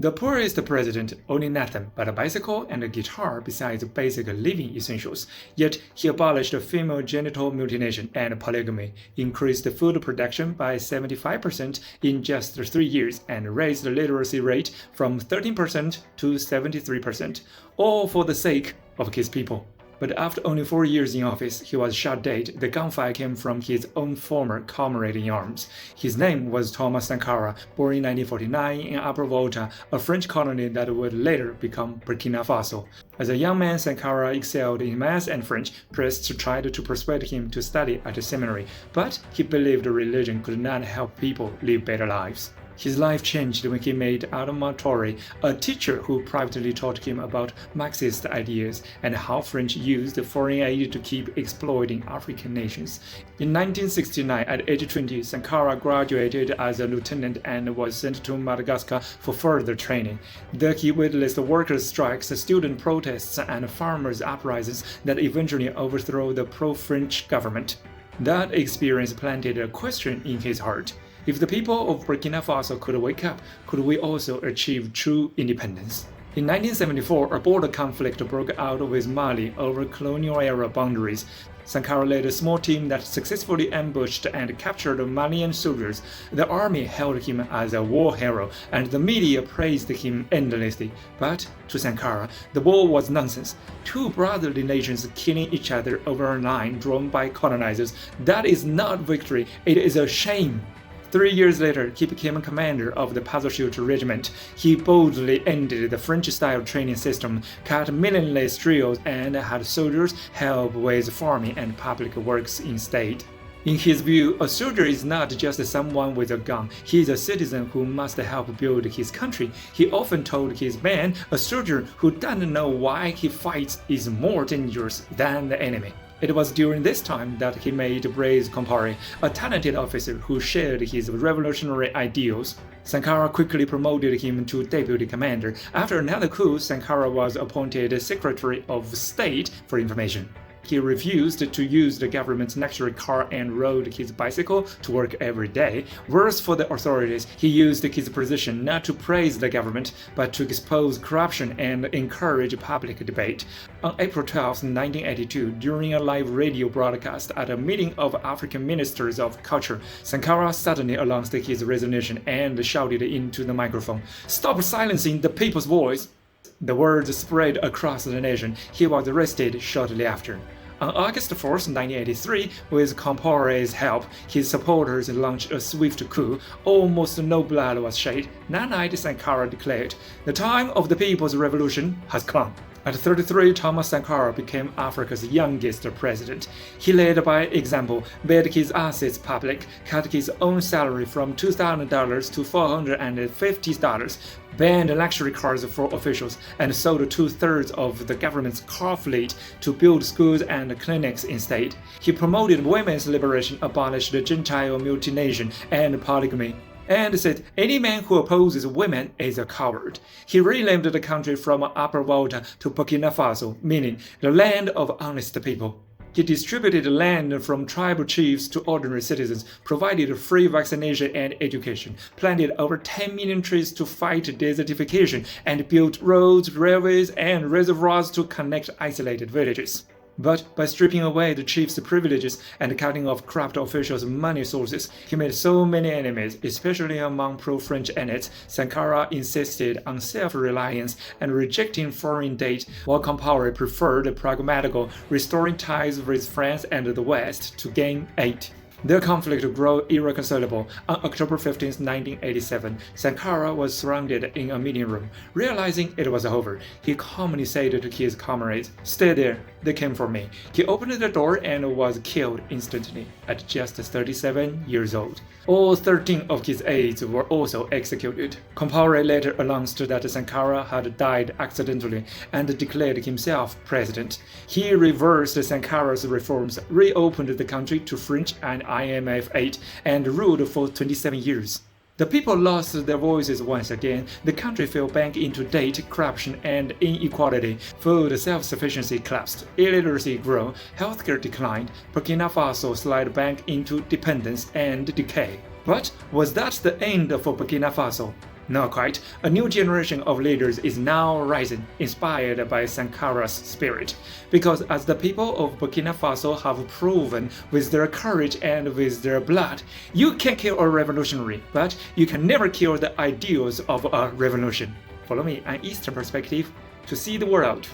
The poorest president owning nothing but a bicycle and a guitar besides basic living essentials, yet he abolished female genital mutilation and polygamy, increased food production by 75% in just 3 years, and raised the literacy rate from 13% to 73%, all for the sake of his people. But after only 4 years in office, he was shot dead. The gunfire came from his own former comrade in arms. His name was Thomas Sankara, born in 1949 in Upper Volta, a French colony that would later become Burkina Faso. As a young man, Sankara excelled in math and French. Priests tried to persuade him to study at a seminary, but he believed religion could not help people live better lives. His life changed when he met Adama Traoré, a teacher who privately taught him about Marxist ideas and how French used foreign aid to keep exploiting African nations. In 1969, at age 20, Sankara graduated as a lieutenant and was sent to Madagascar for further training. There he witnessed workers' strikes, student protests, and farmers' uprisings that eventually overthrew the pro-French government. That experience planted a question in his heart. If the people of Burkina Faso could wake up, could we also achieve true independence? In 1974, a border conflict broke out with Mali over colonial-era boundaries. Sankara led a small team that successfully ambushed and captured Malian soldiers. The army hailed him as a war hero, and the media praised him endlessly. But to Sankara, the war was nonsense. Two brotherly nations killing each other over a line drawn by colonizers. That is not victory, it is a shame. 3 years later, he became commander of the parachute regiment. He boldly ended the French-style training system, cut meaningless drills, and had soldiers help with farming and public works instead. In his view, a soldier is not just someone with a gun. He is a citizen who must help build his country. He often told his men, a soldier who doesn't know why he fights is more dangerous than the enemy. It was during this time that he met Blaise Compaoré, a talented officer who shared his revolutionary ideals. Sankara quickly promoted him to deputy commander. After another coup, Sankara was appointed Secretary of State for Information. He refused to use the government's luxury car and rode his bicycle to work every day. Worse for the authorities, he used his position not to praise the government, but to expose corruption and encourage public debate. On April 12, 1982, during a live radio broadcast at a meeting of African ministers of culture, Sankara suddenly announced his resignation and shouted into the microphone, "Stop silencing the people's voice!" The word spread across the nation. He was arrested shortly after. On August 4, 1983, with Compaoré's help, his supporters launched a swift coup. Almost no blood was shed. That night, Sankara declared, "The time of the people's revolution has come." At 33, Thomas Sankara became Africa's youngest president. He led by example, made his assets public, cut his own salary from $2,000 to $450, banned luxury cars for officials, and sold 2/3 of the government's car fleet to build schools and clinics instead. He promoted women's liberation, abolished genital mutilation and polygamy, and said any man who opposes women is a coward. He renamed the country from Upper Volta to Burkina Faso, meaning the land of honest people. He distributed land from tribal chiefs to ordinary citizens, provided free vaccination and education, planted over 10 million trees to fight desertification, and built roads, railways, and reservoirs to connect isolated villages. But by stripping away the chief's privileges and cutting off corrupt officials' money sources, he made so many enemies, especially among pro-French elites. Sankara insisted on self-reliance and rejecting foreign aid, while Compaoré preferred pragmatical, restoring ties with France and the West to gain aid. Their conflict grew irreconcilable. On October 15, 1987, Sankara was surrounded in a meeting room. Realizing it was over, he calmly said to his comrades, "Stay there, they came for me." He opened the door and was killed instantly at just 37 years old. All 13 of his aides were also executed. Compaoré later announced that Sankara had died accidentally and declared himself president. He reversed Sankara's reforms, reopened the country to French and IMF aid, and ruled for 27 years. The people lost their voices once again. The country fell back into debt, corruption, and inequality. Food self-sufficiency collapsed. Illiteracy grew. Healthcare declined. Burkina Faso slid back into dependence and decay. But was that the end for Burkina Faso? Not quite. A new generation of leaders is now rising, inspired by Sankara's spirit. Because as the people of Burkina Faso have proven with their courage and with their blood, you can kill a revolutionary, but you can never kill the ideals of a revolution. Follow me, an Eastern perspective, to see the world.